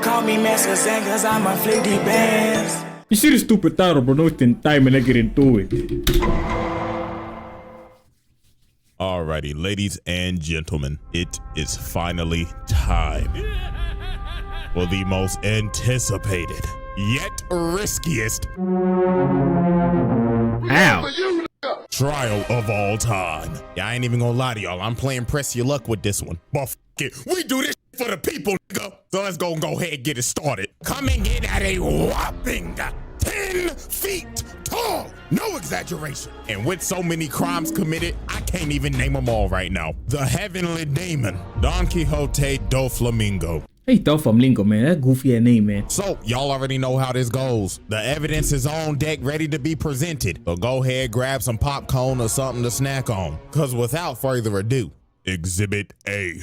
Call me Master Zan cause I'm a flicky bands. You see the stupid title, bro. No time and I get into it. Alrighty, ladies and gentlemen, it is finally time for the most anticipated, yet riskiest trial of all time. Yeah, I ain't even gonna lie to y'all. I'm playing press your luck with this one. But f it, we do this for the people, nigga. So let's go ahead and get it started. Coming in at a whopping 10 feet tall. No exaggeration. And with so many crimes committed, I can't even name them all right now. The heavenly demon, Don Quixote DOFLAMINGO. Hey, DOFLAMINGO, man. That goofy ass name, man. So, y'all already know how this goes. The evidence is on deck, ready to be presented. So go ahead, grab some popcorn or something to snack on. Cause without further ado, Exhibit A.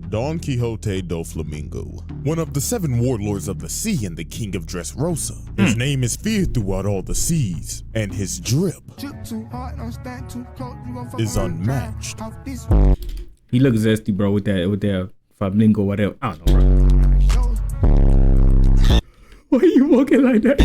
Don Quixote DOFLAMINGO, one of the 7 warlords of the sea and the king of Dressrosa. His name is feared throughout all the seas, and his drip is unmatched. He looks zesty, bro, with that flamingo, whatever. I don't know, bro. Why are you walking like that?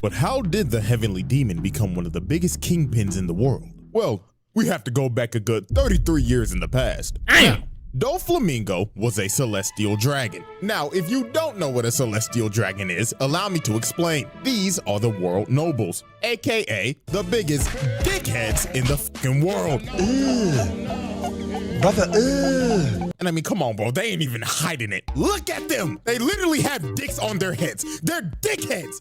But how did the heavenly demon become one of the biggest kingpins in the world? Well, we have to go back a good 33 years in the past. Damn. DOFLAMINGO was a celestial dragon. Now, if you don't know what a celestial dragon is, allow me to explain. These are the world nobles, aka the biggest dickheads in the fucking world. Brother, And I mean, come on, bro, they ain't even hiding it. Look at them. They literally have dicks on their heads. They're dickheads.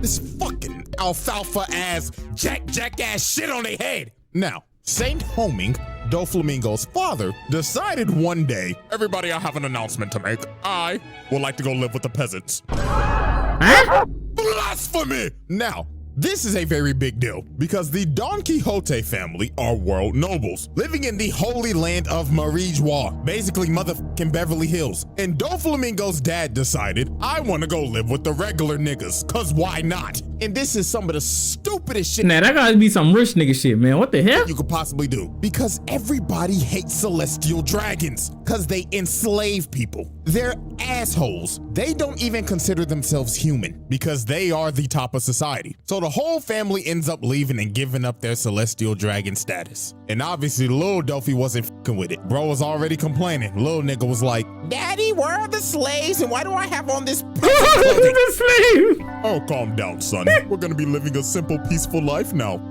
This fucking alfalfa ass, jack ass shit on their head. Now, Saint Homing, DOFLAMINGO's father, decided one day, everybody, I have an announcement to make. I would like to go live with the peasants. Huh? Blasphemy! Now, this is a very big deal because the Don Quixote family are world nobles living in the holy land of Marijois, basically motherfucking Beverly Hills. And DOFLAMINGO's dad decided, I want to go live with the regular niggas, cause why not? And this is some of the stupidest shit. Nah, that gotta be some rich nigga shit, man. What the hell? You could possibly do, because everybody hates celestial dragons cause they enslave people. They're assholes. They don't even consider themselves human because they are the top of society. So the whole family ends up leaving and giving up their celestial dragon status. And obviously Lil Dofi wasn't fucking with it. Bro was already complaining. Lil nigga was like, Daddy, where are the slaves and why do I have on this The slave. Oh, calm down, son. We're gonna be living a simple, peaceful life now.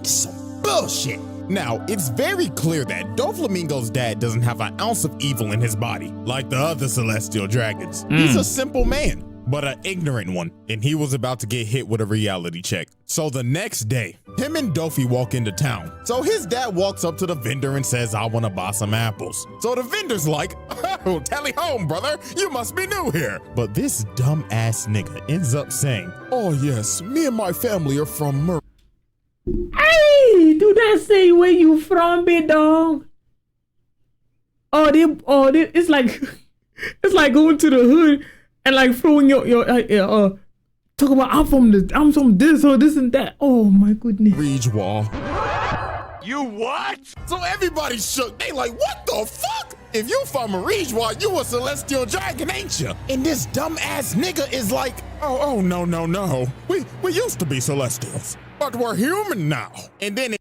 Some bullshit. Now, it's very clear that DOFLAMINGO's dad doesn't have an ounce of evil in his body, like the other celestial dragons. He's a simple man, but an ignorant one, and he was about to get hit with a reality check. So the next day, him and Dofi walk into town. So his dad walks up to the vendor and says, I want to buy some apples. So the vendor's like, oh, tally home, brother, you must be new here. But this dumb ass nigga ends up saying, oh yes, me and my family are from Mer. Hey, do not say where you from, big dog. It's like going to the hood and like throwing your talk about I'm from this or this and that. Oh my goodness. Marijois. you what? So everybody shook. They like, what the fuck? If you from Marijois, you a celestial dragon, ain't you? And this dumb ass nigga is like, oh no. We used to be celestials, but we're human now. And then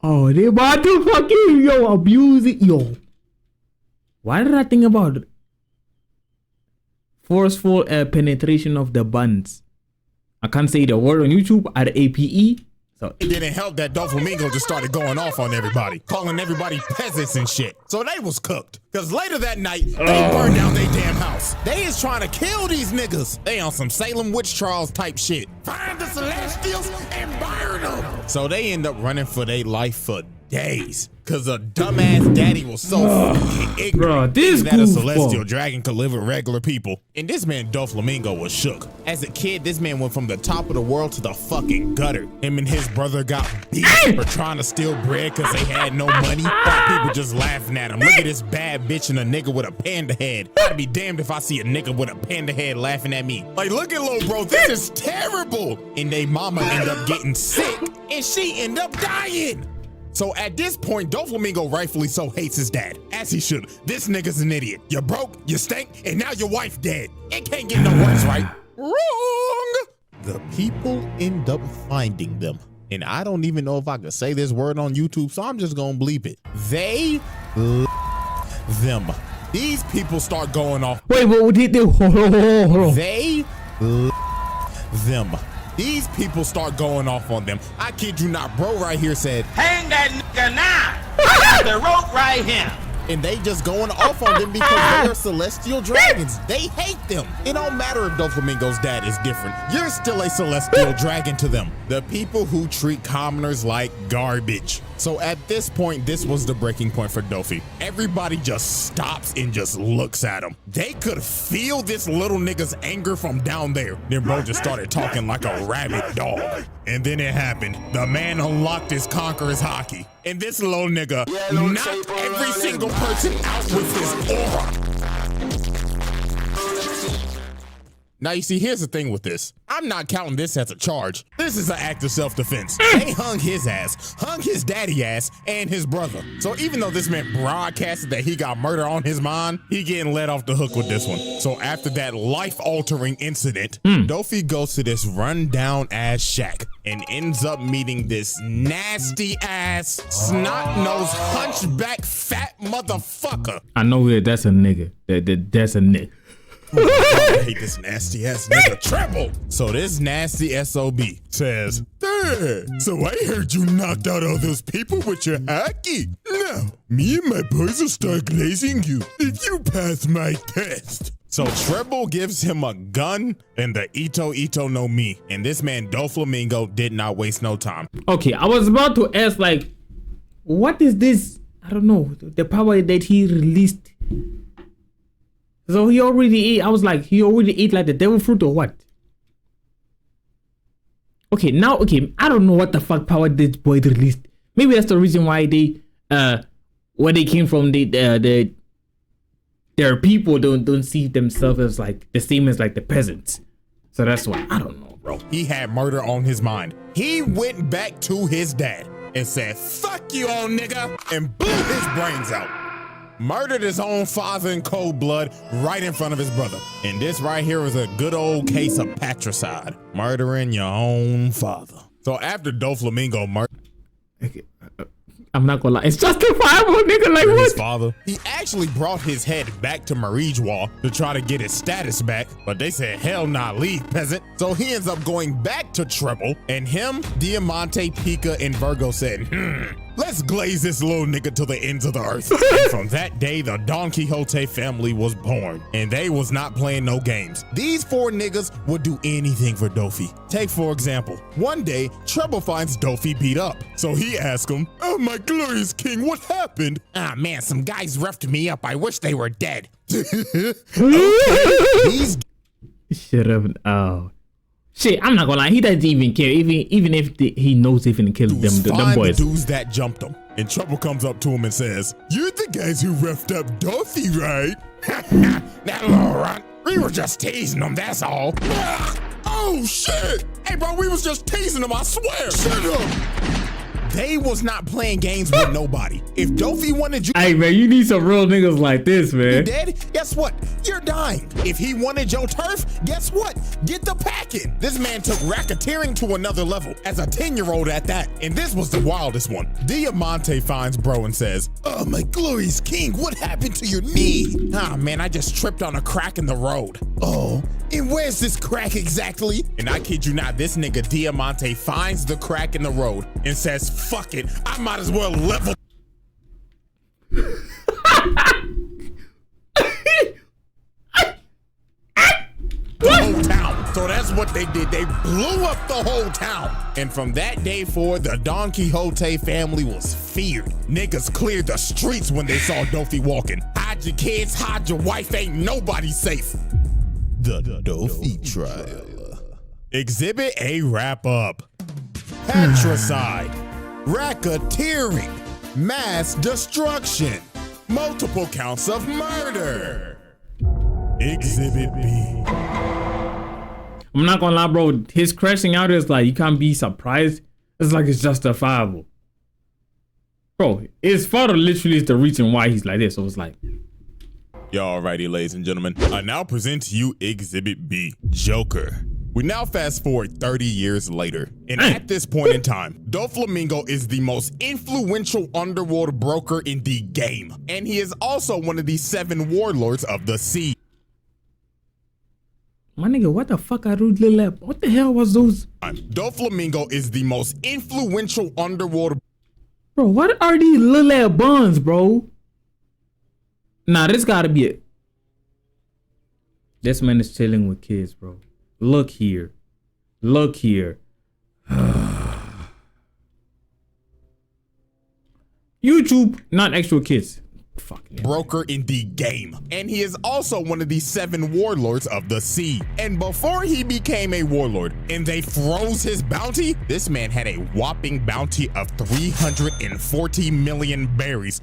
they about to fucking abuse it, yo. Why did I think about it? Forceful penetration of the buns. I can't say the word on YouTube at APE. So it didn't help that DOFLAMINGO just started going off on everybody, calling everybody peasants and shit. So they was cooked. Cause later that night, they burned down their damn house. They is trying to kill these niggas. They on some Salem witch trials type shit. Find the Celestials and burn them. So they end up running for their life for days. Cause a dumbass daddy was so fucking ignorant. Bro, this that a celestial dragon could live with regular people. And this man DOFLAMINGO was shook. As a kid, this man went from the top of the world to the fucking gutter. Him and his brother got beat for trying to steal bread cause they had no money. While people just laughing at him. Look at this bad bitch and a nigga with a panda head. I'd be damned if I see a nigga with a panda head laughing at me. Like, look at little bro, this is terrible. And they mama end up getting sick and she end up dying. So at this point, DOFLAMINGO rightfully so hates his dad, as he should. This nigga's an idiot. You're broke, you stink, and now your wife dead. It can't get no worse, right? Wrong! The people end up finding them. And I don't even know if I could say this word on YouTube, so I'm just gonna bleep it. They them. These people start going off. Wait, what did they? Hold on. They them. These people start going off on them. I kid you not, bro right here said, Hang that nigga now! I got the rope right here! and they just going off on them because they are celestial dragons. They hate them. It don't matter if DOFLAMINGO's dad is different. You're still a celestial dragon to them. The people who treat commoners like garbage. So at this point, this was the breaking point for Dofi. Everybody just stops and just looks at him. They could feel this little nigga's anger from down there. Then bro just started talking like a rabid dog. And then it happened. The man unlocked his conqueror's hockey. And this little nigga knocked every single person out with his aura. Now, you see, here's the thing with this. I'm not counting this as a charge. This is an act of self-defense. They hung his ass, hung his daddy ass, and his brother. So even though this man broadcasted that he got murder on his mind, he getting let off the hook with this one. So after that life-altering incident, Dofi goes to this run-down-ass shack and ends up meeting this nasty-ass, snot-nosed, hunchback, fat motherfucker. I know that's a nigga. That's a nigga. I hate this nasty ass nigga Treble. So this nasty SOB says, "Hey, so I heard you knocked out all those people with your hockey. Now, me and my boys will start glazing you if you pass my test." So Treble gives him a gun and the Ito no Mi. And this man DOFLAMINGO did not waste no time. Okay, I was about to ask, like, what is this? I don't know, the power that he released. So he already ate. I was like, he already ate like the devil fruit or what? Okay, now, okay, I don't know what the fuck power this boy released. Maybe that's the reason why they, where they came from, their people don't see themselves as like the same as like the peasants. So that's why. I don't know, bro. He had murder on his mind. He went back to his dad and said, "Fuck you, old nigga," and blew his brains out. Murdered his own father in cold blood right in front of his brother. And this right here is a good old case of patricide. Murdering your own father. So after DOFLAMINGO murdered I'm not gonna lie, it's justifiable, nigga. Like what? his father, he actually brought his head back to Marijwa to try to get his status back, but they said, "Hell nah, leave, peasant." So he ends up going back to Treble, and him, Diamante, Pika, and Virgo said, "Let's glaze this little nigga to the ends of the earth." And from that day, the Don Quixote family was born, and they was not playing no games. These four niggas would do anything for Dofi. Take for example, one day, Treble finds Dofi beat up. So he asks him, "Oh my glorious king, what happened?" "Ah man, some guys roughed me up. I wish they were dead." Okay, these Shut up. Oh. Shit, I'm not gonna lie, he doesn't even care, even if he knows if he can kill them boys. The dudes that jumped him. And Trouble comes up to him and says, "You're the guys who roughed up Dofi, right?" "That little runt. We were just teasing him, that's all." "Oh shit! Hey bro, we was just teasing him, I swear." "Shut up." They was not playing games with nobody. If Dofi wanted you, Hey man, you need some real niggas like this, man. dead, guess what? You're dying. If he wanted your turf, guess what? Get the packing. This man took racketeering to another level as a 10-year-old at that. And this was the wildest one. Diamante finds bro and says, "Oh my glorious king, what happened to your knee?" "Ah man, I just tripped on a crack in the road." "Oh, and where's this crack exactly?" And I kid you not, this nigga Diamante finds the crack in the road and says, "Fuck it, I might as well level the whole town." So that's what they did. They blew up the whole town. And from that day forward, the Don Quixote family was feared. Niggas cleared the streets when they saw Dofi walking. Hide your kids, hide your wife, ain't nobody safe. The Dofi trial. Exhibit A wrap up. Patricide, racketeering, mass destruction, multiple counts of murder. Exhibit B. I'm not gonna lie, bro. His crashing out is like, you can't be surprised. It's like it's justifiable. Bro, his father literally is the reason why he's like this. So it's like, Alrighty, ladies and gentlemen, I now present to you Exhibit B, Joker. We now fast forward 30 years later, and at this point in time, DOFLAMINGO is the most influential underworld broker in the game, and he is also one of the 7 warlords of the sea. my nigga, what the fuck are those little? What the hell was those? DOFLAMINGO is the most influential underworld. Bro, what are these little buns, bro? Nah, this gotta be it. This man is chilling with kids, bro. Look here. Look here. YouTube, not actual kids. Fucking broker in the game, and he is also one of the 7 warlords of the sea. And before he became a warlord and they froze his bounty, this man had a whopping bounty of 340 million berries.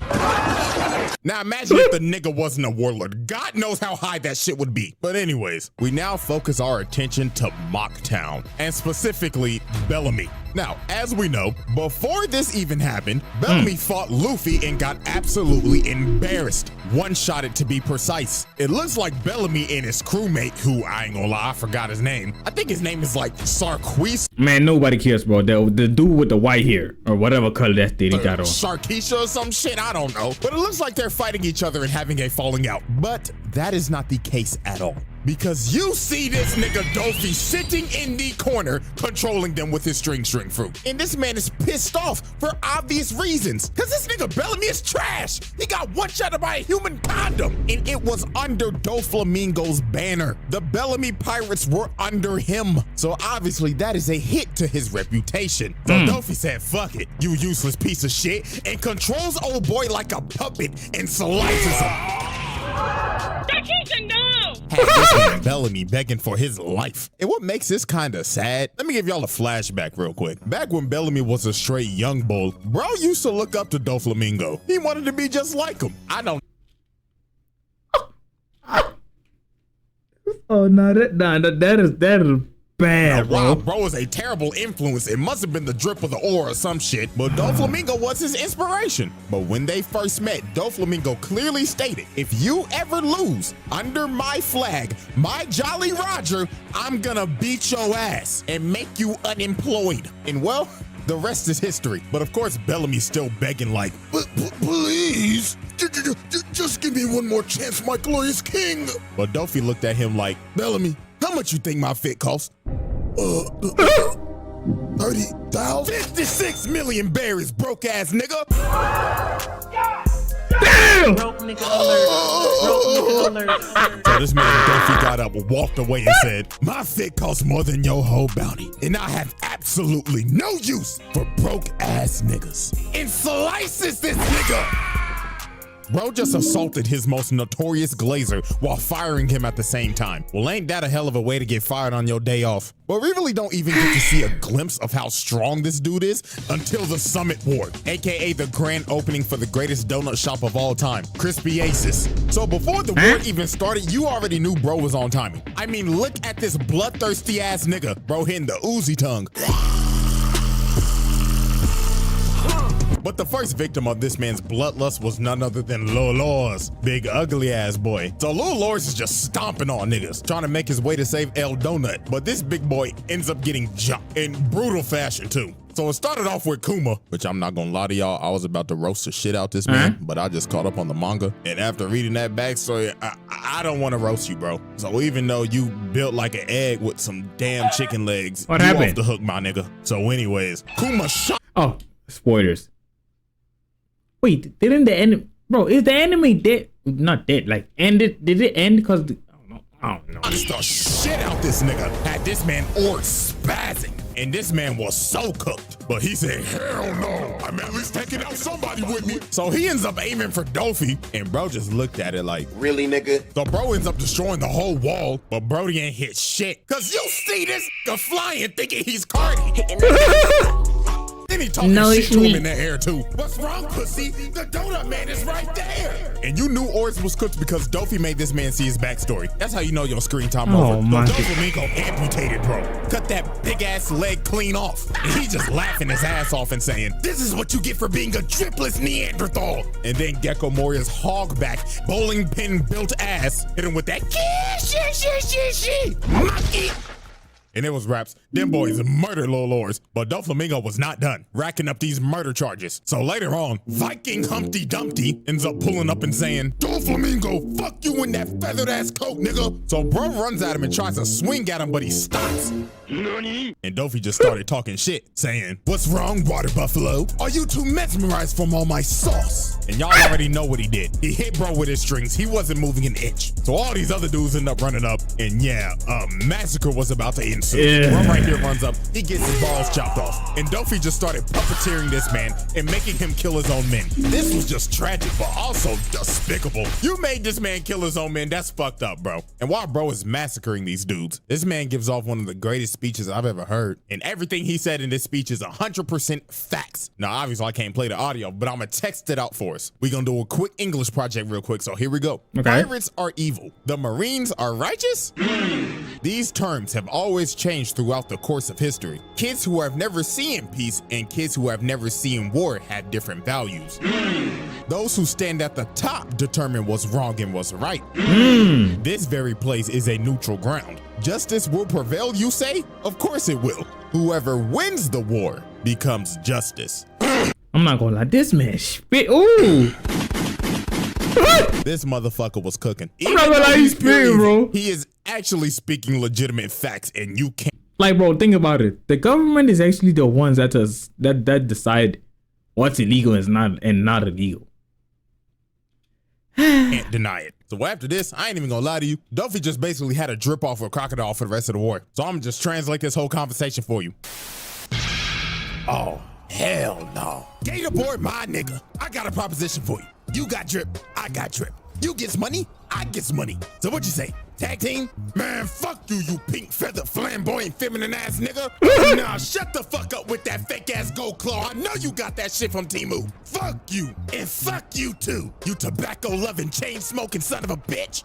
Now imagine if the nigga wasn't a warlord. God knows how high that shit would be. But anyways, we now focus our attention to Mocktown, and specifically Bellamy. Now, as we know, before this even happened, Bellamy fought Luffy and got absolutely embarrassed. One-shotted to be precise. It looks like Bellamy and his crewmate, who I ain't gonna lie, I forgot his name. I think his name is like Sarquise. man, nobody cares, bro. The dude with the white hair or whatever color that he got on. Sharkeisha or some shit, I don't know. But it looks like they're fighting each other and having a falling out. But that is not the case at all. Because you see this nigga Dofi sitting in the corner controlling them with his string fruit. And this man is pissed off for obvious reasons. Because this nigga Bellamy is trash. He got one-shotted by a human condom. And it was under DOFLAMINGO's banner. The Bellamy pirates were under him. So obviously that is a hit to his reputation. So Dofi said, fuck it, you useless piece of shit, and controls old boy like a puppet and slices him. Had this man Bellamy begging for his life. And what makes this kind of sad, let me give y'all a flashback real quick. Back when Bellamy was a straight young bull, bro used to look up to DOFLAMINGO. He wanted to be just like him. I don't. Oh no, that is bad, Wow, bro. bro was a terrible influence. It must have been the drip of the ore or some shit, but DOFLAMINGO was his inspiration. But when they first met, DOFLAMINGO clearly stated, if you ever lose under my flag, my Jolly Roger, I'm gonna beat your ass and make you unemployed. And well, the rest is history. But of course, Bellamy's still begging like, please, just give me one more chance, my glorious king. But Dofi looked at him like, Bellamy, how much you think my fit costs? 30,000? 56 million berries, broke ass nigga. Damn! Broke nigga alert. Broke nigga alert. So this man Dofi got up, walked away and said, my fit costs more than your whole bounty, and I have absolutely no use for broke ass niggas. And slices this nigga. Bro just assaulted his most notorious glazer while firing him at the same time. Well, ain't that a hell of a way to get fired on your day off? But we really don't even get to see a glimpse of how strong this dude is until the Summit War, aka the grand opening for the greatest donut shop of all time, Crispy Aces. So before the war even started, you already knew bro was on timing. I mean, look at this bloodthirsty ass nigga, bro hitting the Uzi tongue. But the first victim of this man's bloodlust was none other than Lil Lors, big ugly ass boy. So Lil Lors is just stomping on niggas, trying to make his way to save El Donut. But this big boy ends up getting jumped in brutal fashion too. So it started off with Kuma, which I'm not gonna lie to y'all, I was about to roast the shit out this man, but I just caught up on the manga. And after reading that backstory, I don't wanna roast you, bro. So even though you built like an egg with some damn chicken legs, What you happened? off the hook, my nigga. So anyways, Kuma shot. Oh, spoilers. Wait, didn't the end, bro? Is the anime dead? Not dead. Like ended? Did it end? Cause I don't know. The shit out this nigga. Had this man or spazzing. And this man was so cooked. But he said, hell no. I'm at least taking out somebody with me. So he ends up aiming for Dofi. And bro just looked at it like, really, nigga? so bro ends up destroying the whole wall. But Brody ain't hit shit. Cause you see this nigga flying thinking he's Cardi. Then he talking No, shit it's to him me. in the air too. What's wrong, pussy? The donut man is right there. And you knew Oris was cooked because Dofi made this man see his backstory. That's how you know your screen time Oh, over. my Doflamingo amputated, bro. Cut that big ass leg clean off. And he just laughing his ass off and saying, "This is what you get for being a tripless Neanderthal." And then Gecko Moria's hogback, bowling pin built ass hit him with that monkey. And it was raps. Them boys murdered Lil Lors. But Doflamingo was not done racking up these murder charges. So later on, Viking Humpty Dumpty ends up pulling up and saying, "Doflamingo, fuck you in that feathered ass coat, nigga." So bro runs at him and tries to swing at him, but he stops. And Dofi just started talking shit, saying, "What's wrong, water buffalo? Are you too mesmerized from all my sauce?" And y'all already know what he did. He hit bro with his strings. He wasn't moving an inch. So all these other dudes end up running up. And yeah, a massacre was about to ensue. Yeah. Bro right here runs up. He gets his balls chopped off. And Dofi just started puppeteering this man and making him kill his own men. This was just tragic, but also despicable. You made this man kill his own men. That's fucked up, bro. And while bro is massacring these dudes, this man gives off one of the greatest speeches I've ever heard. And everything he said in this speech is 100% facts. Now, obviously, I can't play the audio, but I'm going to text it out for us. We're going to do a quick English project real quick, so here we go. Okay. Pirates are evil. The Marines are righteous? These terms have always changed throughout the course of history. Kids who have never seen peace and kids who have never seen war have different values. Those who stand at the top determine what's wrong and what's right. This very place is a neutral ground. Justice will prevail, you say? Of course it will. Whoever wins the war becomes justice. I'm not gonna lie, this man spit. Ooh. This motherfucker was cooking. I'm not gonna lie, he's spitting, bro. He is actually speaking legitimate facts, and you can't. Like, bro, think about it. The government is actually the ones that decide what's illegal and not illegal. Can't deny it. So after this, I ain't even gonna lie to you. Dofi just basically had a drip off of a crocodile for the rest of the war. So I'm gonna just translate this whole conversation for you. Oh, hell no. Gator boy, my nigga. I got a proposition for you. You got drip, I got drip. You gets money, I gets money. So what you say? Tag team? Man, fuck you, you pink feather flamboyant feminine ass nigga. Nah, shut the fuck up with that fake ass gold claw. I know you got that shit from Temu. Fuck you, and fuck you too. You tobacco loving, chain smoking son of a bitch.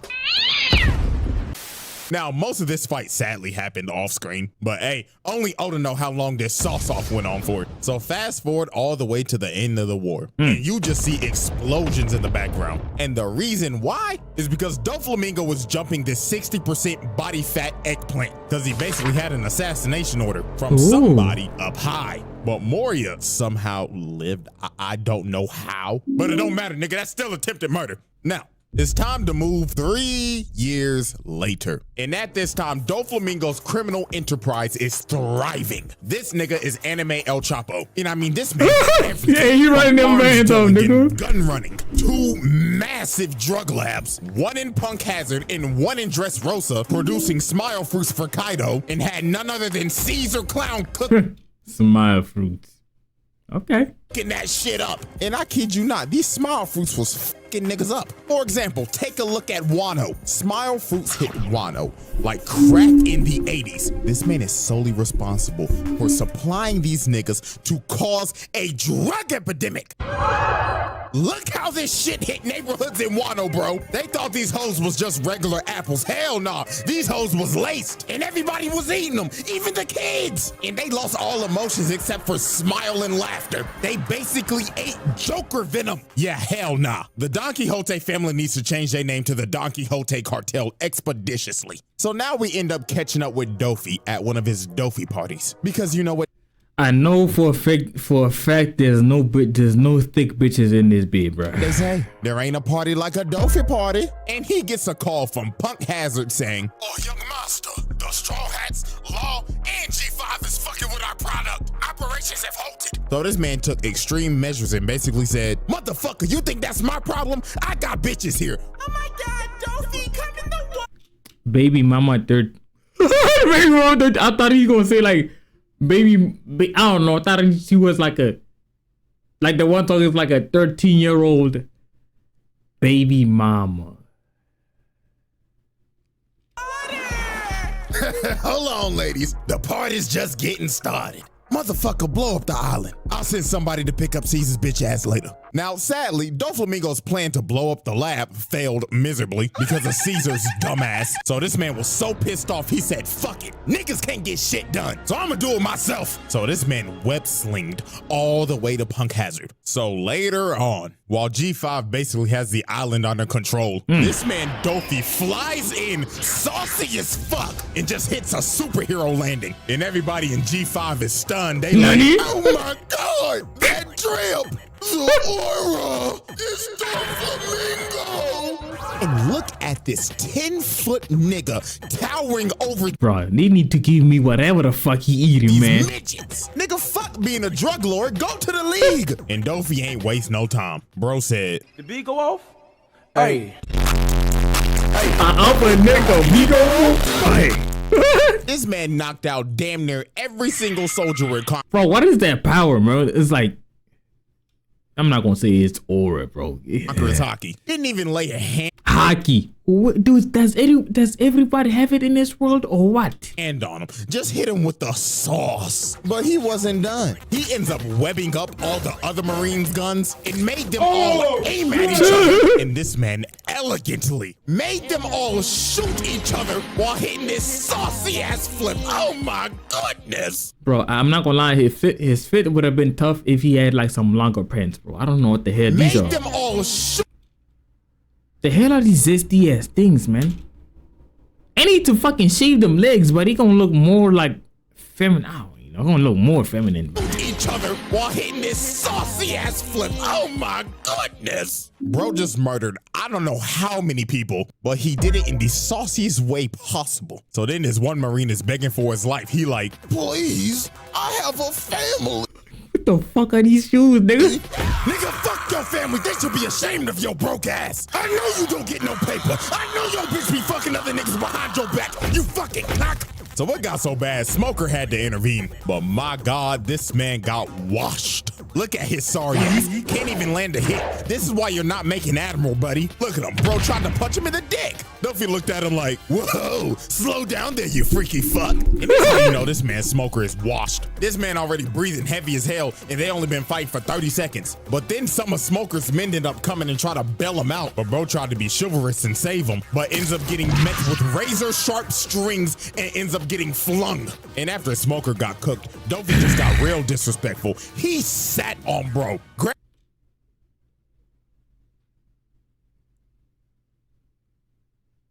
Now, most of this fight sadly happened off screen, but hey, only Oda know how long this sauce-off went on for. So fast forward all the way to the end of the war, and you just see explosions in the background. And the reason why is because Doflamingo was jumping this 60% body fat eggplant, because he basically had an assassination order from somebody up high. But Moria somehow lived. I don't know how, but it don't matter, nigga. That's still attempted murder. Now, it's time to move 3 years later. And at this time, Doflamingo's criminal enterprise is thriving. This nigga is anime El Chapo. And I mean, this man Yeah, you running them bands on, nigga. Gun running, 2 massive drug labs, 1 in Punk Hazard and 1 in Dressrosa, producing smile fruits for Kaido, and had none other than Caesar Clown cooking Smile fruits. Okay. that shit up. And I kid you not, these smile fruits was fucking niggas up. For example, take a look at Wano. Smile fruits hit Wano like crack in the 80s. This man is solely responsible for supplying these niggas to cause a drug epidemic. Look how this shit hit neighborhoods in Wano, bro. They thought these hoes was just regular apples. Hell nah. These hoes was laced and everybody was eating them, even the kids. And they lost all emotions except for smile and laughter. They basically ate Joker venom. Yeah, hell nah. The Don Quixote family needs to change their name to the Don Quixote cartel expeditiously. So now we end up catching up with Dofi at one of his Dofi parties. Because you know what? I know for a fact there's no thick bitches in this bed, bro. They say there ain't a party like a Dofi party. And he gets a call from Punk Hazard saying, "Oh, young master, the Straw Hats, Law, and G5 is fucking with our product. Operations have halted." So this man took extreme measures and basically said, "Motherfucker, you think that's my problem? I got bitches here." Oh my God, Dofi, come in the water. Baby mama third. Baby mama third. I thought he was gonna say like I don't know. I thought she was like the one talking was like a 13-year-old baby mama. Hold on, ladies. The party's just getting started. Motherfucker, blow up the island. I'll send somebody to pick up Caesar's bitch ass later. Now, sadly, Doflamingo's plan to blow up the lab failed miserably because of Caesar's dumbass. So this man was so pissed off, he said, fuck it. Niggas can't get shit done, so I'm gonna do it myself. So this man web-slinged all the way to Punk Hazard. So later on, while G5 basically has the island under control, this man Dofi flies in saucy as fuck and just hits a superhero landing. And everybody in G5 is stunned. They like, oh my God, that drip! The aura is Doflamingo! And look at this 10-foot nigga towering over Bro, they need to give me whatever the fuck he eating, these man. midgets. Nigga, fuck being a drug lord. Go to the league. And Dofi ain't waste no time. Bro said, The beat go off? Hey. I'm a nigga, we go. this man knocked out damn near every single soldier in Bro, what is that power, bro? It's like, I'm not gonna say it's aura, bro. Conqueror's hockey. Didn't even lay a Hockey. Dude, does everybody have it in this world or what? hand on him. Just hit him with the sauce. But he wasn't done. He ends up webbing up all the other Marines' guns and made them all aim at each other. And this man elegantly made them all shoot each other while hitting this saucy ass flip. Oh my goodness. Bro, I'm not gonna lie, his fit would have been tough if he had like some longer pants, bro. I don't know what the hell these are. Made them all shoot. The hell are these zesty ass things, man? I need to fucking shave them legs, but he gonna look more like feminine. Gonna look more feminine. Each other while hitting this saucy ass flip. Oh my goodness. Bro just murdered I don't know how many people, but he did it in the sauciest way possible. So then this one Marine is begging for his life. He like, please, I have a family. What the fuck are these shoes, nigga? Nigga, fuck your family. They should be ashamed of your broke ass. I know you don't get no paper. I know your bitch be fucking other niggas behind your back. You fucking cock. So what got so bad, Smoker had to intervene. But my God, this man got washed. Look at his sorry ass. Can't even land a hit. This is why you're not making Admiral, buddy. Look at him. Bro tried to punch him in the dick. Duffy looked at him like, whoa, slow down there, you freaky fuck. And that's how you know this man Smoker is washed. This man already breathing heavy as hell, and they only been fighting for 30 seconds. But then some of Smoker's men ended up coming and try to bail him out. But bro tried to be chivalrous and save him, but ends up getting met with razor sharp strings and ends up getting flung. And after Smoker got cooked, Dovey just got real disrespectful. He sat on bro.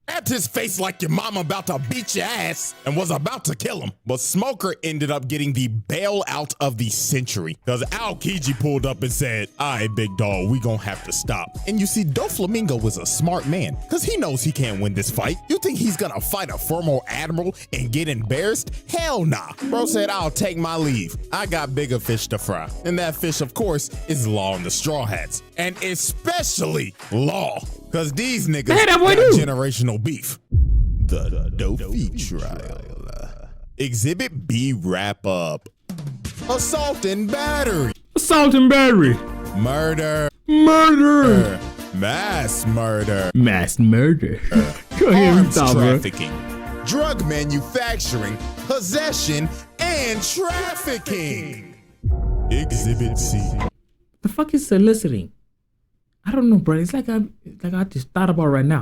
Grabbed his face like your mama about to beat your ass and was about to kill him. But Smoker ended up getting the bailout of the century because Al Kiji pulled up and said, all right, big dog, we gonna have to stop. And you see, Doflamingo was a smart man because he knows he can't win this fight. You think he's gonna fight a former admiral and get embarrassed? Hell nah. Bro said, I'll take my leave. I got bigger fish to fry. And that fish, of course, is Law and the Straw Hats. And especially Law. Cause these niggas got generational beef. The Dofi trial. Exhibit B wrap up. Assault and battery. Assault and battery. Murder. Murder. Mass murder. Mass murder. Arms trafficking. Drug manufacturing. Possession and trafficking. Exhibit C. The fuck is soliciting? I don't know, bro. It's like I just thought about right now.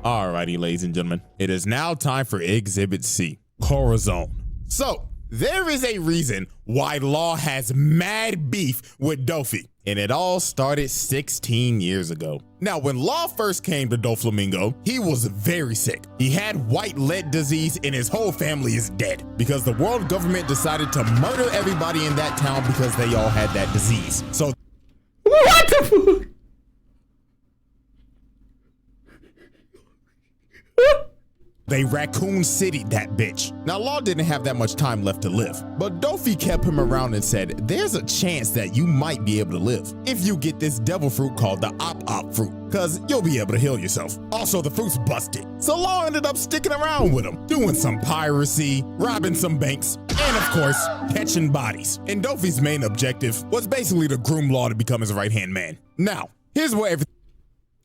Alrighty, ladies and gentlemen. It is now time for Exhibit C, Corazon. So, there is a reason why Law has mad beef with Dofi. And it all started 16 years ago. Now, when Law first came to Doflamingo, he was very sick. He had white lead disease and his whole family is dead because the world government decided to murder everybody in that town because they all had that disease. So, what the fuck? they Raccoon City that bitch. Now, Law didn't have that much time left to live, but Dofi kept him around and said, there's a chance that you might be able to live if you get this devil fruit called the Op fruit, because you'll be able to heal yourself. Also, the fruit's busted. So Law ended up sticking around with him, doing some piracy, robbing some banks, and of course, catching bodies. And Dofi's main objective was basically to groom Law to become his right-hand man. Now, here's where everything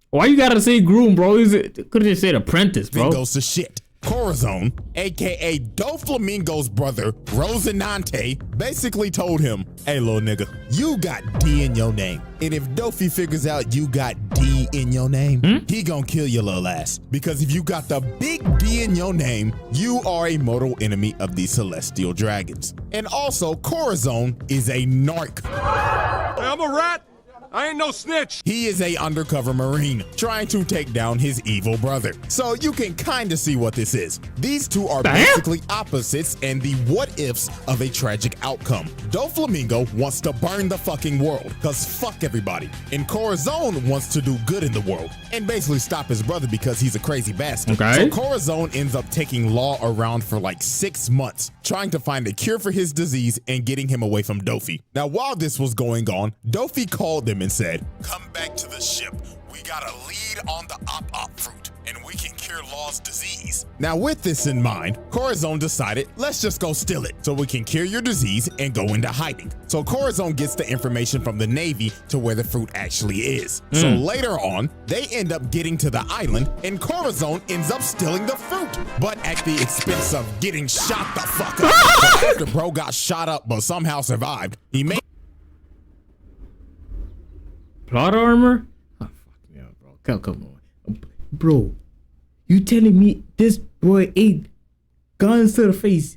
Why you gotta say groom, bro? Could have just said apprentice, bro. goes to shit. Corazon, aka DOFLAMINGO's brother, Rosinante, basically told him, hey, little nigga, you got D in your name. And if Dofi figures out you got D in your name, he gonna kill your little ass. Because if you got the big D in your name, you are a mortal enemy of the celestial dragons. And also, Corazon is a narc. I'm a rat. I ain't no snitch. He is a undercover Marine trying to take down his evil brother. So you can kind of see what this is. These two are basically opposites and the what ifs of a tragic outcome. DOFLAMINGO wants to burn the fucking world, cause fuck everybody. And Corazon wants to do good in the world and basically stop his brother because he's a crazy bastard. Okay. So Corazon ends up taking Law around for like 6 months, trying to find a cure for his disease and getting him away from Dofi. Now, while this was going on, Dofi called them and said, come back to the ship. We got a lead on the op fruit and we can cure Law's disease. Now, with this in mind, Corazon decided, let's just go steal it so we can cure your disease and go into hiding. So Corazon gets the information from the Navy to where the fruit actually is. So later on, they end up getting to the island and Corazon ends up stealing the fruit, but at the expense of getting shot the fuck up. So after bro got shot up but somehow survived, he made plot armor? Oh, fuck yeah, bro. Come on. Bro, you telling me this boy ate guns to the face?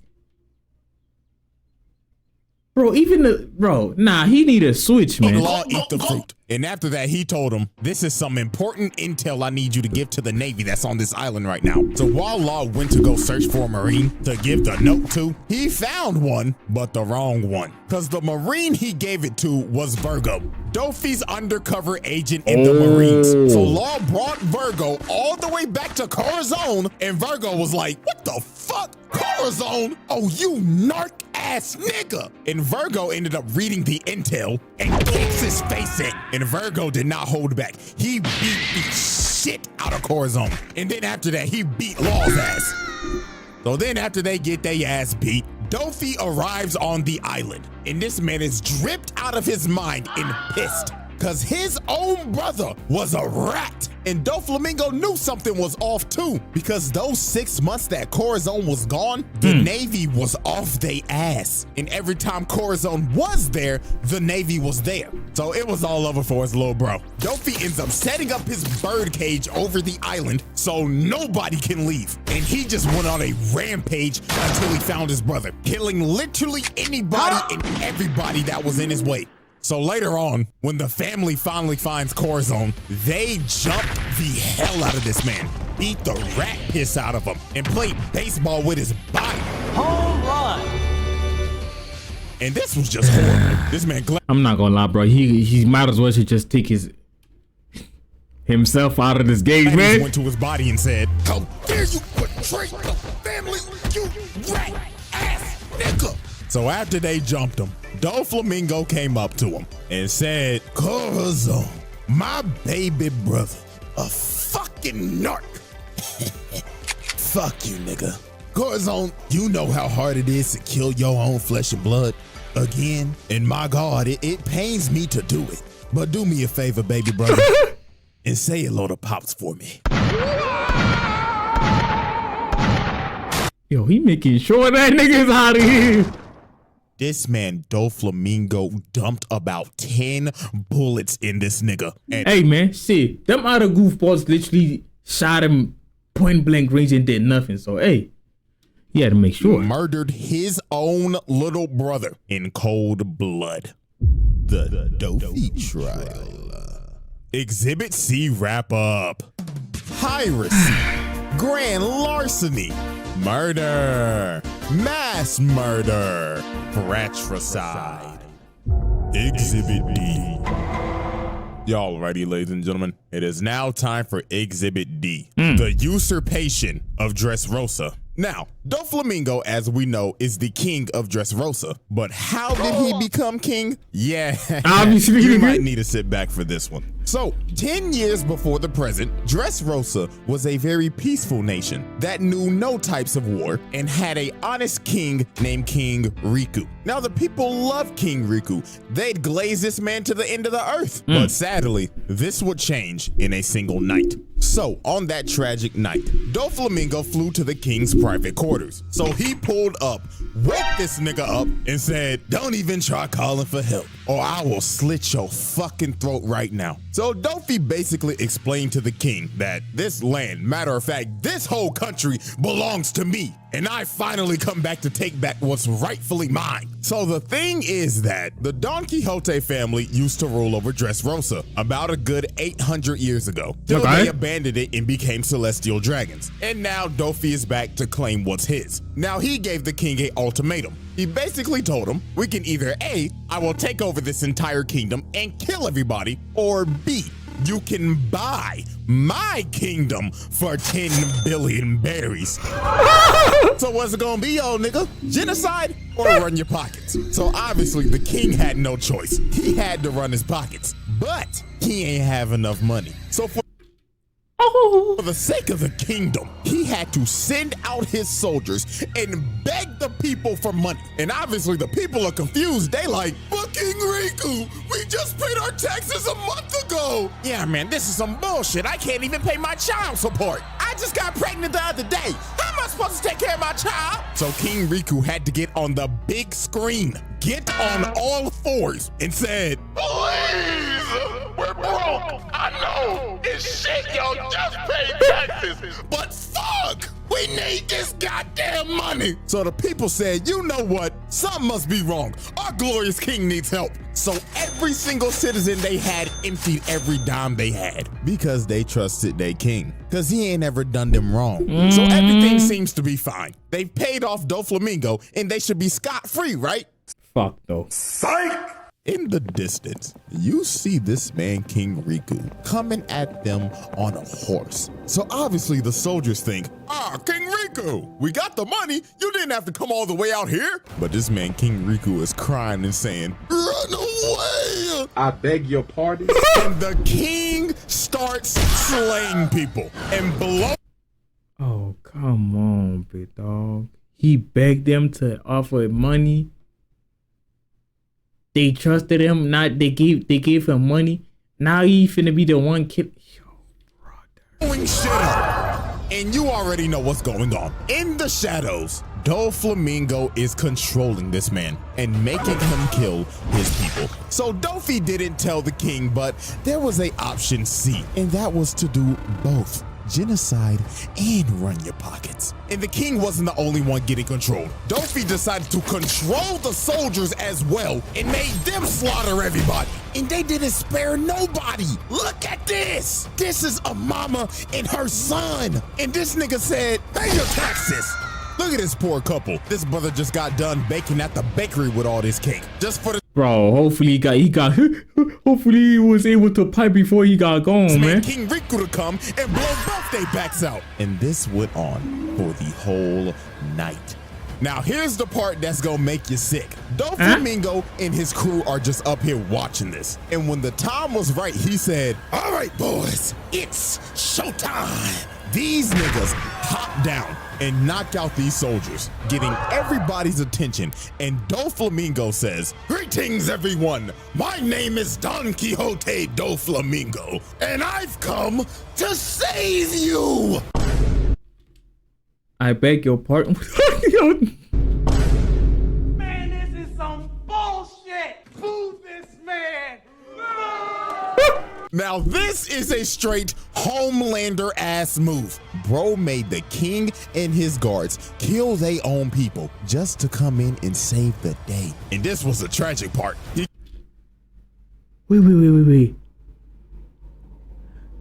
Bro, he need a switch, man. Law eat the fruit. And after that, he told him, this is some important intel I need you to give to the Navy that's on this island right now. So while Law went to go search for a Marine to give the note to, he found one, but the wrong one. Because the Marine he gave it to was Virgo, Dofi's undercover agent in the Marines. So Law brought Virgo all the way back to Corazon, and Virgo was like, what the fuck? Corazon? Oh, you narc ass nigga. And Virgo ended up reading the intel and kicks his face in. And Virgo did not hold back. He beat the shit out of Corazon. And then after that, he beat Law's ass. So then after they get their ass beat, Dofi arrives on the island. And this man is dripped out of his mind and pissed. Cause his own brother was a rat. And DOFLAMINGO knew something was off too, because those 6 months that Corazon was gone, the Navy was off they ass. And every time Corazon was there, the Navy was there. So it was all over for his little bro. Dofi ends up setting up his bird cage over the island so nobody can leave. And he just went on a rampage until he found his brother, killing literally anybody and everybody that was in his way. So later on, when the family finally finds Corazon, they jumped the hell out of this man, beat the rat piss out of him, and played baseball with his body. Home run. And this was just horrible. This man, I'm not gonna lie, bro. He might as well should just take himself out of this game, man. Went to his body and said, how dare you betray the family, you rat ass nigga. So after they jumped him, DOFLAMINGO came up to him and said, Corazon, my baby brother, a fucking narc. Fuck you, nigga. Corazon, you know how hard it is to kill your own flesh and blood. Again, and my God, it pains me to do it. But do me a favor, baby brother, and say hello to Pops for me. Yo, he making sure that nigga's out of here. This man, DOFLAMINGO, dumped about 10 bullets in this nigga. And hey, man, shit, them other goofballs literally shot him point blank range and did nothing. So, hey, he had to make sure. Murdered his own little brother in cold blood. The Dofi trial. Exhibit C wrap up. Piracy, grand larceny, murder, mass murder, fratricide. Exhibit D. Y'all ready, ladies and gentlemen? It is now time for Exhibit D, the usurpation of Dressrosa. Now, DOFLAMINGO, as we know, is the king of Dressrosa. But how did he become king? Yeah, Obviously, you might need to sit back for this one. So, 10 years before the present, Dressrosa was a very peaceful nation that knew no types of war and had a honest king named King Riku. Now, the people loved King Riku. They'd glaze this man to the end of the earth. But sadly, this would change in a single night. So, on that tragic night, Doflamingo flew to the king's private quarters. So he pulled up, woke this nigga up, and said, "Don't even try calling for help, or I will slit your fucking throat right now." So Dofi basically explained to the king that this land, matter of fact, this whole country belongs to me, and I finally come back to take back what's rightfully mine. So the thing is that the Don Quixote family used to rule over Dressrosa about a good 800 years ago, till they abandoned it and became celestial dragons. And now Dofi is back to claim what's his. Now he gave the king an ultimatum. He basically told him, we can either A, I will take over this entire kingdom and kill everybody, or B, you can buy my kingdom for 10 billion berries. So what's it gonna be, old nigga? Genocide or run your pockets? So obviously the king had no choice. He had to run his pockets, but he ain't have enough money. So for the sake of the kingdom, he had to send out his soldiers and beg the people for money. And obviously the people are confused. They like, fucking Riku, we just paid our taxes a month ago. Yeah, man, this is some bullshit. I can't even pay my child support. I just got pregnant the other day. How am I supposed to take care of my child? So King Riku had to get on the big screen, get on all fours, and said, "Please, we're broke. I know it's shit, yo. Just pay taxes. But fuck, we need this goddamn money." So the people said, you know what? Something must be wrong. Our glorious king needs help. So every single citizen they had emptied every dime they had because they trusted their king. Because he ain't ever done them wrong. So everything seems to be fine. They've paid off Doflamingo and they should be scot-free, right? Fuck though. Psych! In the distance, you see this man, King Riku, coming at them on a horse. So obviously the soldiers think, King Riku, we got the money. You didn't have to come all the way out here. But this man, King Riku, is crying and saying, "Run away! I beg your pardon?" And the king starts slaying people and below. Oh, come on, big dog. He begged them to offer money. They trusted him. Not they gave him money. Now he finna be the one kid. Yo, brother. Shit up. And you already know what's going on. In the shadows, Doflamingo is controlling this man and making him kill his people. So Dofi didn't tell the king, but there was a option C, and that was to do both. Genocide and run your pockets. And the king wasn't the only one getting controlled. Dofi decided to control the soldiers as well and made them slaughter everybody. And they didn't spare nobody. Look at this. This is a mama and her son. And this nigga said, pay your taxes. Look at this poor couple. This brother just got done baking at the bakery with all this cake. Just for the bro, hopefully he got hopefully he was able to pipe before he got gone, man. King Riku to come and blow both their backs out. And this went on for the whole night. Now here's the part that's gonna make you sick. Doflamingo and his crew are just up here watching this. And when the time was right, he said, all right, boys, it's showtime. These niggas hop down and knock out these soldiers, getting everybody's attention. And Doflamingo says, greetings, everyone. My name is Don Quixote Doflamingo, and I've come to save you. I beg your pardon. Man, this is some bullshit. Boo this man. Now this is a straight Homelander ass move. Bro made the king and his guards kill their own people just to come in and save the day. And this was the tragic part. Wait.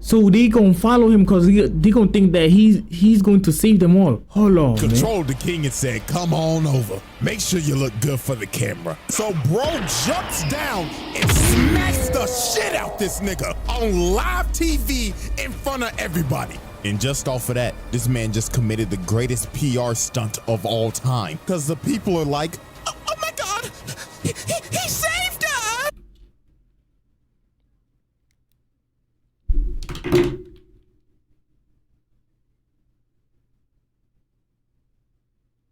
So they gonna follow him because they gonna think that he's going to save them all. Hold on, controlled the king and said, come on over. Make sure you look good for the camera. So bro jumps down and smacks the shit out this nigga on live TV in front of everybody. And just off of that, this man just committed the greatest PR stunt of all time. Because the people are like, oh my God, he saved us.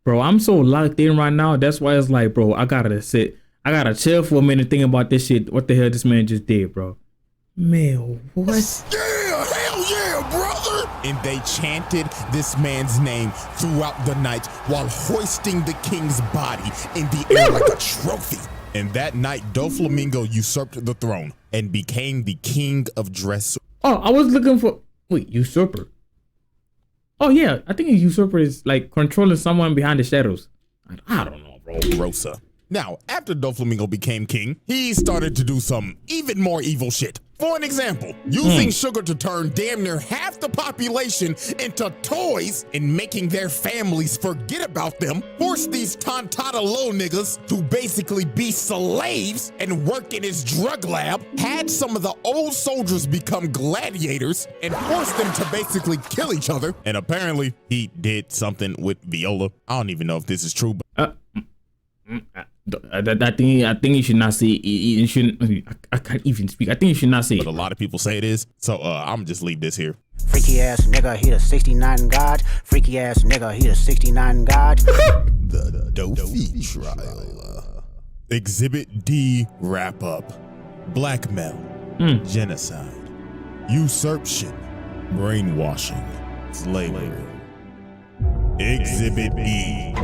Bro, I'm so locked in right now. That's why it's like, bro, I gotta chill for a minute thinking about this shit. What the hell this man just did, bro? Man, what? Yeah, hell yeah, brother! And they chanted this man's name throughout the night while hoisting the king's body in the air like a trophy. And that night, Doflamingo usurped the throne and became the king of Dress. Oh, I was looking for, wait, usurper. Oh yeah, I think a usurper is like controlling someone behind the shadows. I don't know, bro. Rosa. Now, after Doflamingo became king, he started to do some even more evil shit. For an example, using sugar to turn damn near half the population into toys and making their families forget about them, forced these tontata low niggas to basically be slaves and work in his drug lab, had some of the old soldiers become gladiators, and forced them to basically kill each other. And apparently, he did something with Viola. I don't even know if this is true, but I think you should not say you shouldn't. I can't even speak. I think you should not say it. But a lot of people say it is, so I'm just leave this here. Freaky ass nigga, he the 69 god. Freaky ass nigga, he the 69 god. The Dofi trial. Exhibit D wrap up. Blackmail, genocide, usurpation, brainwashing, slavery. Exhibit E.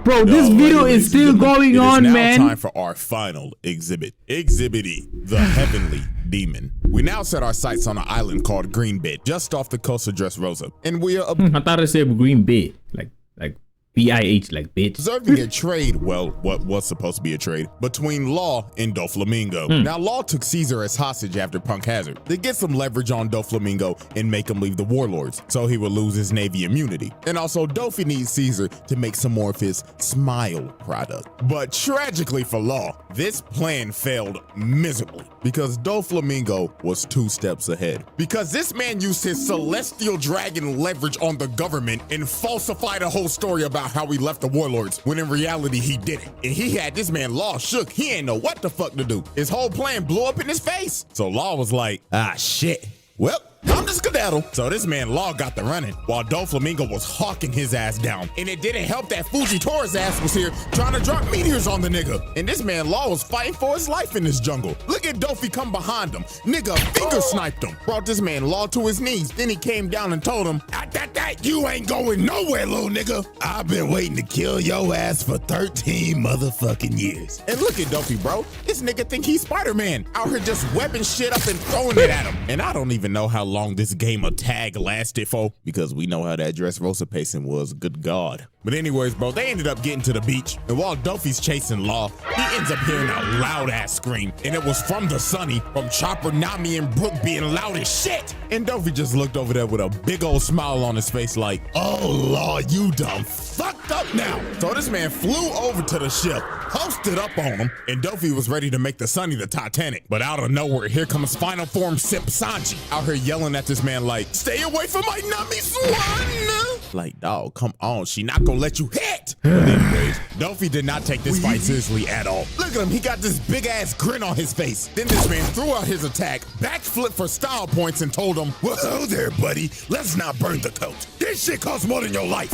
Bro, this video is still going on, man. It is now time for our final exhibit. Exhibit E, the Heavenly Demon. We now set our sights on an island called Green Bed, just off the coast of Dressrosa. And we are I thought it said Green Bed, like BIH, like bitch. observing a trade, well, what was supposed to be a trade, between Law and Doflamingo. Now, Law took Caesar as hostage after Punk Hazard to get some leverage on Doflamingo and make him leave the warlords, so he would lose his navy immunity. And also, Dofi needs Caesar to make some more of his smile product. But tragically for Law, this plan failed miserably because Doflamingo was 2 steps ahead. Because this man used his celestial dragon leverage on the government and falsified a whole story about how he left the warlords, when in reality he didn't. And he had this man Law shook. He ain't know what the fuck to do. His whole plan blew up in his face. So Law was like, ah shit. Well, I'm just skedaddle. So this man Law got the running while Doflamingo was hawking his ass down. And it didn't help that Fujitora's ass was here trying to drop meteors on the nigga. And this man Law was fighting for his life in this jungle. Look at Dofi come behind him. Nigga finger sniped him. Brought this man Law to his knees. Then he came down and told him, you ain't going nowhere, little nigga. I've been waiting to kill your ass for 13 motherfucking years. And look at Dofi, bro. This nigga think he's Spider-Man. Out here just webbing shit up and throwing it at him. And I don't even know how long this game of tag lasted for, because we know how that Dressrosa pacing was, good God. But anyways, bro, they ended up getting to the beach, and while Dofi's chasing Law, he ends up hearing a loud ass scream, and it was from the Sunny, from Chopper, Nami, and Brooke being loud as shit. And Dofi just looked over there with a big old smile on his face like, oh Law, you done fucked up now. So this man flew over to the ship, posted up on him, and Dofi was ready to make the Sunny the Titanic. But out of nowhere, here comes final form Simp Sanji, out here yelling at this man like, stay away from my Nami Swan. Like, dog, come on, she not gonna let you hit. But anyways, Dofi did not take this fight seriously at all. Look at him, he got this big ass grin on his face. Then this man threw out his attack, backflip for style points, and told him, well, there, buddy, let's not burn the coat. This shit costs more than your life.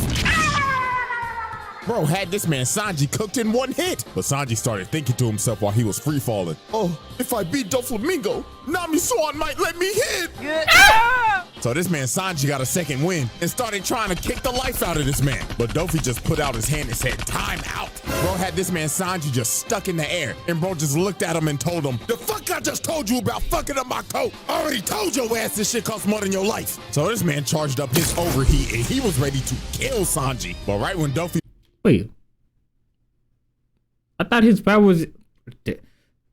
Bro had this man Sanji cooked in 1 hit. But Sanji started thinking to himself while he was free falling, oh, if I beat Doflamingo, Nami Swan might let me hit. So this man Sanji got a second win and started trying to kick the life out of this man. But Dofi just put out his hand and said, time out. Bro had this man Sanji just stuck in the air, and bro just looked at him and told him, the fuck I just told you about fucking up my coat? I already told your ass this shit costs more than your life. So this man charged up his overheat and he was ready to kill Sanji. But right when Dofi... Wait, I thought his power was...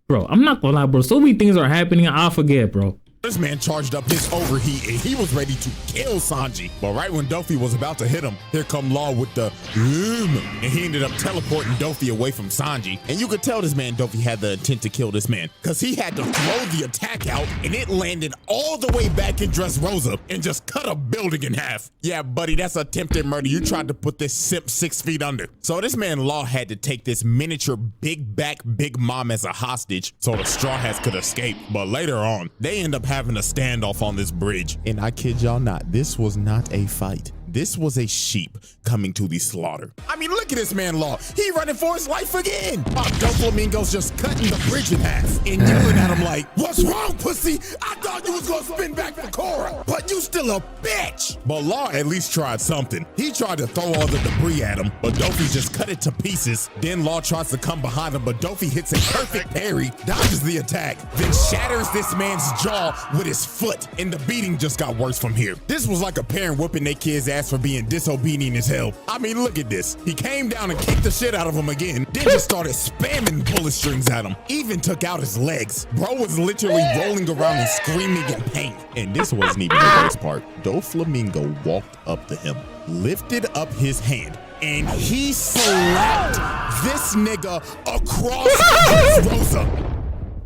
Bro, I'm not gonna lie, bro. So many things are happening, I'll forget, bro. This man charged up his overheat and he was ready to kill Sanji. But right when Dofi was about to hit him, here come Law with the and he ended up teleporting Dofi away from Sanji. And you could tell this man Dofi had the intent to kill this man, because he had to throw the attack out and it landed all the way back in Dressrosa and just cut a building in half. Yeah, buddy, that's attempted murder. You tried to put this simp 6 feet under. So this man Law had to take this miniature big back Big Mom as a hostage so the Straw Hats could escape. But later on, they end up having a standoff on this bridge. And I kid y'all not, this was not a fight. this was a sheep coming to the slaughter. I mean, look at this man, Law. He running for his life again. Doflamingo's just cutting the bridge in half and yelling at him like, "What's wrong, pussy? I thought you was gonna spin back for Cora, but you still a bitch." But Law at least tried something. He tried to throw all the debris at him, but Dofi just cut it to pieces. Then Law tries to come behind him, but Dofi hits a perfect parry, dodges the attack, then shatters this man's jaw with his foot, and the beating just got worse from here. This was like a parent whooping their kid's ass for being disobedient as hell. I mean, look at this. He came down and kicked the shit out of him again, then just started spamming bullet strings at him. Even took out his legs. Bro was literally rolling around and screaming in pain. And this wasn't even the worst part. Doflamingo walked up to him, lifted up his hand, and he slapped this nigga across Rosa.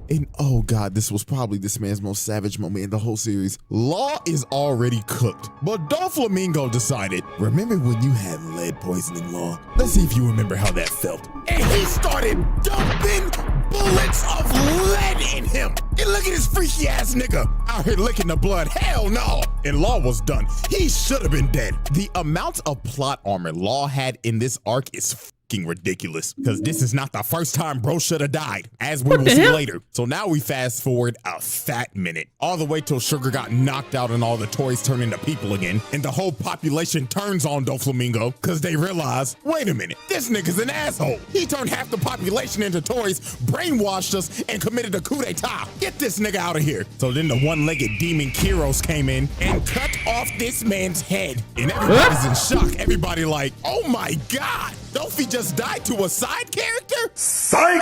And oh God, this was probably this man's most savage moment in the whole series. Law is already cooked, but Doflamingo decided, remember when you had lead poisoning, Law? Let's see if you remember how that felt. And he started dumping bullets of lead in him. And look at this freaky ass nigga out here licking the blood. Hell no. And Law was done. He should have been dead. The amount of plot armor Law had in this arc is ridiculous, because this is not the first time bro should have died, as we will see later. So now we fast forward a fat minute, all the way till Sugar got knocked out and all the toys turn into people again, and the whole population turns on Doflamingo because they realize, wait a minute, this nigga's an asshole. He turned half the population into toys, brainwashed us, and committed a coup d'etat. Get this nigga out of here. So then the one-legged demon Kyros came in and cut off this man's head, and everybody's in shock. Everybody like, oh my God, Dofi just died to a side character? Psych!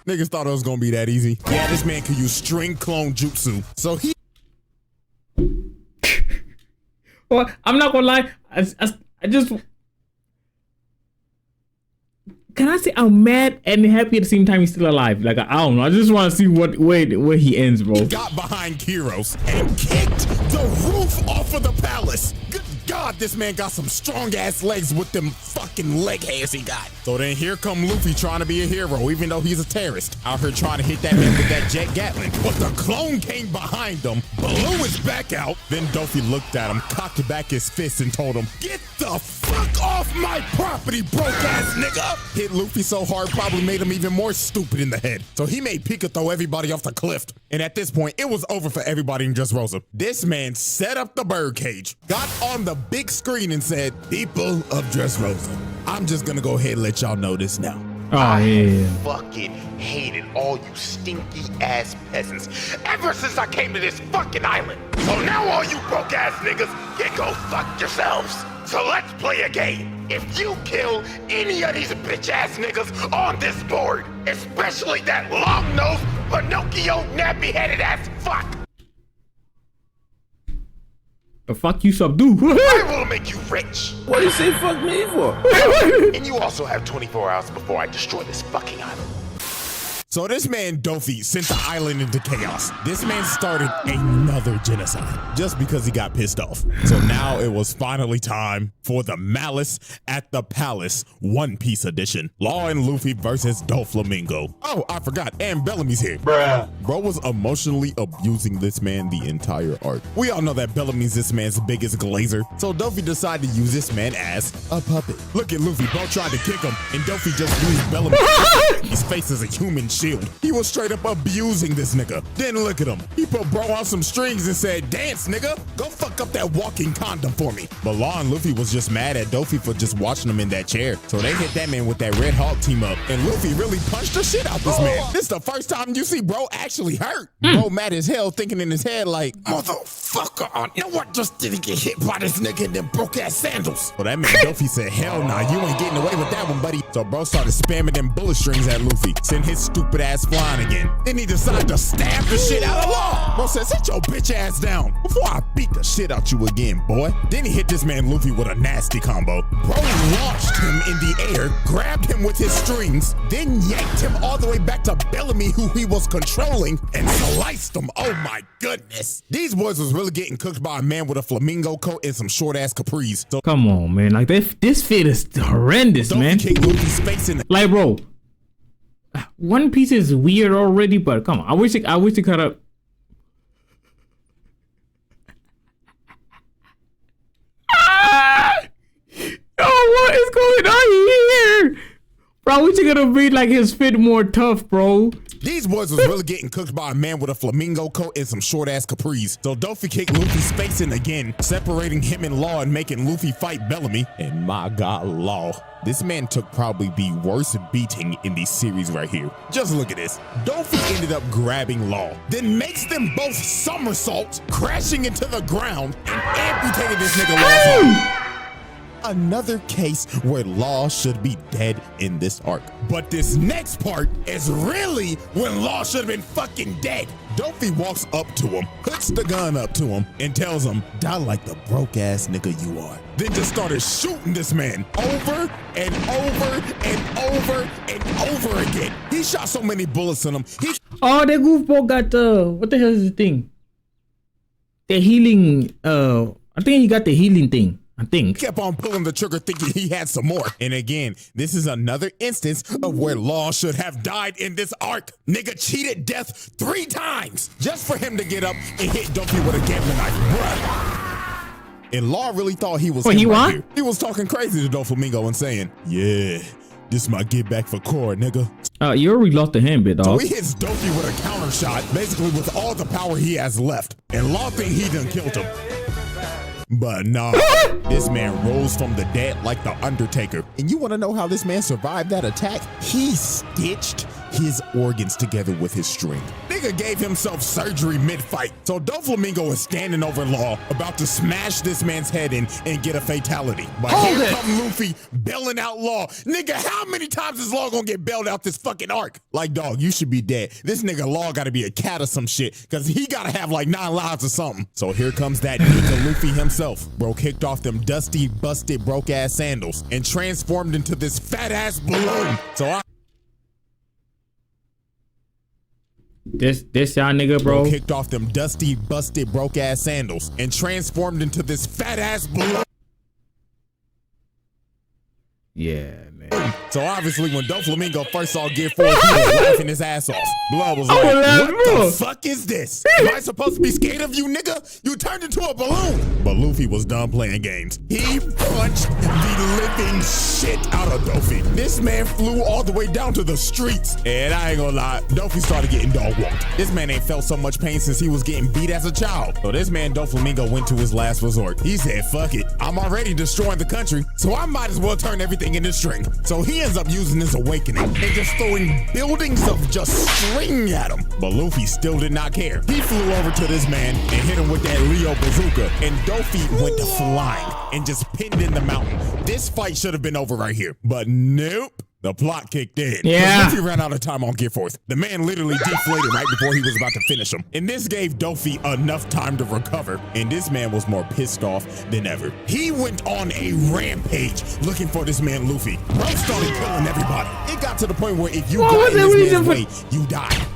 Niggas thought it was gonna be that easy. Yeah, this man could use string clone jutsu. So he... Well, I'm not gonna lie. I just... Can I say I'm mad and happy at the same time he's still alive? Like, I don't know. I just want to see where he ends, bro. He got behind Kyros and kicked the roof off of the palace. Good God, this man got some strong ass legs with them fucking leg hairs he got. So then here come Luffy trying to be a hero, even though he's a terrorist. Out here trying to hit that man with that jet Gatling. But the clone came behind him, blew his back out. Then Dofi looked at him, cocked back his fist and told him, "Get the fuck off my property, broke ass nigga!" Hit Luffy so hard, probably made him even more stupid in the head. So he made Pika throw everybody off the cliff. And at this point, it was over for everybody in Dressrosa. This man set up the birdcage, got on the big screen and said, "People of Dressrosa, I'm just gonna go ahead and let y'all know this now. Oh, yeah. Fucking hated all you stinky ass peasants ever since I came to this fucking island. So now all you broke ass niggas can go fuck yourselves. So let's play a game. If you kill any of these bitch ass niggas on this board, especially that long-nosed Pinocchio nappy-headed ass fuck, the fuck you subdue? I will make you rich. What do you say fuck me for? And you also have 24 hours before I destroy this fucking island. So this man Dofi sent the island into chaos. This man started another genocide just because he got pissed off. So now it was finally time for the Malice at the Palace One Piece edition. Law and Luffy versus Doflamingo. Oh, I forgot, and Bellamy's here. Bruh. Bro was emotionally abusing this man the entire arc. We all know that Bellamy's this man's biggest glazer, so Dofi decided to use this man as a puppet. Look at Luffy, bro tried to kick him, and Dofi just used Bellamy. His face is a human shield. He was straight up abusing this nigga. Then look at him. He put bro on some strings and said, "Dance, nigga. Go fuck up that walking condom for me." But Law and Luffy was just mad at Dofi for just watching him in that chair. So they hit that man with that Red Hawk team up, and Luffy really punched the shit out this man. This the first time you see bro actually hurt. Bro mad as hell, thinking in his head like, "Motherfucker, you know what? Just didn't get hit by this nigga in them broke ass sandals." Well, that man Dofi said, "Hell nah, you ain't getting away with that one, buddy." So bro started spamming them bullet strings at Luffy, sent his stupid ass flying again. Then he decided to stab the shit out of Law. Bro said, "Sit your bitch ass down before I beat the shit out you again, boy." Then he hit this man Luffy with a nasty combo. Bro launched him in the air, grabbed him with his strings, then yanked him all the way back to Bellamy, who he was controlling, and sliced him. Oh my goodness. These boys was really getting cooked by a man with a flamingo coat and some short ass capris. So come on, man. Like this fit is horrendous, man. Kick Luffy's face in the like, bro. One Piece is weird already, but come on. I wish it could have. wish you could have made like his fit more tough, bro. These boys was really getting cooked by a man with a flamingo coat and some short ass capris. So Dofi kicked Luffy's face in again, separating him and Law and making Luffy fight Bellamy. And my God, Law, this man took probably the worst beating in the series right here. Just look at this. Dofi ended up grabbing Law, then makes them both somersault, crashing into the ground and amputated this nigga Law's arm. Another case where Law should be dead in this arc. But this next part is really when Law should have been fucking dead. Dofi walks up to him, puts the gun up to him, and tells him, "Die like the broke ass nigga you are." Then just started shooting this man over and over and over and over again. He shot so many bullets in him. Oh, that goofball got what the hell is the thing? The healing. I think he got the healing thing. I think. Kept on pulling the trigger thinking he had some more. And again, this is another instance of where Law should have died in this arc. Nigga cheated death 3 times just for him to get up and hit Dofi with a gambling knife, bruh. And Law really thought he was he won? Here. He was talking crazy to Doflamingo and saying, "Yeah, this my get back for Core, nigga." You already lost a hand bit, dog. So he hits Dofi with a counter shot, basically with all the power he has left. And Law think he done killed him. But nah, this man rose from the dead like the Undertaker. And you want to know how this man survived that attack? He stitched his organs together with his string. Nigga gave himself surgery mid-fight. So Doflamingo is standing over Law, about to smash this man's head in and get a fatality. But here come Luffy bailing out Law. Nigga, how many times is Law gonna get bailed out this fucking arc? Like, dog, you should be dead. This nigga Law gotta be a cat or some shit, because he gotta have like 9 lives or something. So here comes that nigga Luffy himself. Bro kicked off them dusty, busted, broke-ass sandals and transformed into this fat-ass balloon. So This y'all nigga, bro. Kicked off them dusty, busted, broke-ass sandals and transformed into this fat-ass balloon. Yeah, man. So obviously when Doflamingo first saw Gear 4, he was laughing his ass off. Blood was like, what the fuck is this? Am I supposed to be scared of you, nigga? You turned into a balloon. But Luffy was done playing games. He punched the living shit out of Dofi. This man flew all the way down to the streets. And I ain't gonna lie, Dofi started getting dog walked. This man ain't felt so much pain since he was getting beat as a child. So this man Doflamingo went to his last resort. He said, fuck it, I'm already destroying the country, so I might as well turn everything into string. So he ends up using his awakening and just throwing buildings of just string at him. But Luffy still did not care. He flew over to this man and hit him with that Leo bazooka, and Dofi went to flying and just pinned in the mountain. This fight should have been over right here, but nope. The plot kicked in. Yeah. Luffy ran out of time on Gear Force. The man literally deflated right before he was about to finish him. And this gave Dofi enough time to recover. And this man was more pissed off than ever. He went on a rampage looking for this man Luffy. Bro started killing everybody. It got to the point where if you got in this man's way, you died.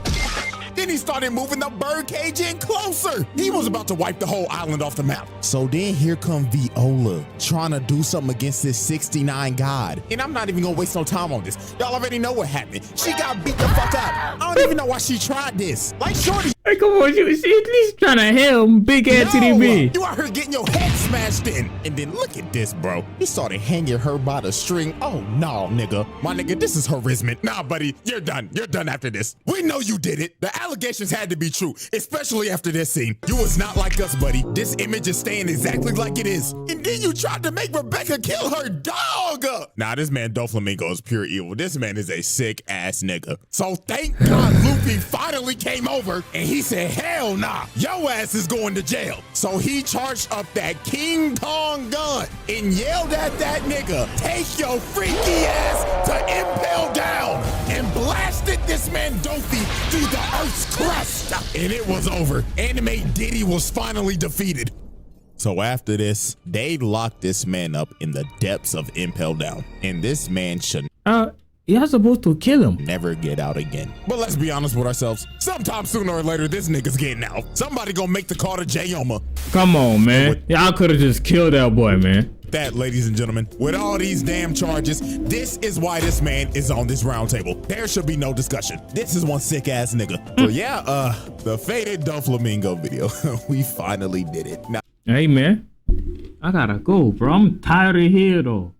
Then he started moving the birdcage in closer. He was about to wipe the whole island off the map. So then here come Viola trying to do something against this 69 god. And I'm not even gonna waste no time on this. Y'all already know what happened. She got beat the fuck up. I don't even know why she tried this. Like shorty. Hey, come on, she at least trying to help big ass TDB. You out here getting your head smashed in. And then look at this, bro. He started hanging her by the string. Oh no, nigga. My nigga, this is harassment. Nah, buddy, you're done. You're done after this. We know you did it. The allegations had to be true, especially after this scene. You was not like us, buddy. This image is staying exactly like it is. And then you tried to make Rebecca kill her dog. Nah, this man Doflamingo is pure evil. This man is a sick ass nigga. So thank God Luffy finally came over and he said, hell nah, your ass is going to jail. So he charged up that King Kong gun and yelled at that nigga, take your freaky ass to Impel Down, and blasted this man Dofi through the earth's crust. And it was over. Anime Diddy was finally defeated. So after this, they locked this man up in the depths of Impel Down. And this man should y'all supposed to kill him. never get out again. But let's be honest with ourselves. Sometime sooner or later, this nigga's getting out. Somebody gonna make the call to Jayoma. Come on, man. Y'all could have just killed that boy, man. That, ladies and gentlemen, with all these damn charges, this is why this man is on this round table. There should be no discussion. This is one sick ass nigga. So yeah, the faded Doflamingo video. We finally did it. Now, Hey, man. I gotta go, bro. I'm tired of here, though.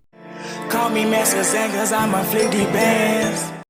Call me Master Zen, cause I'm a 50 bands.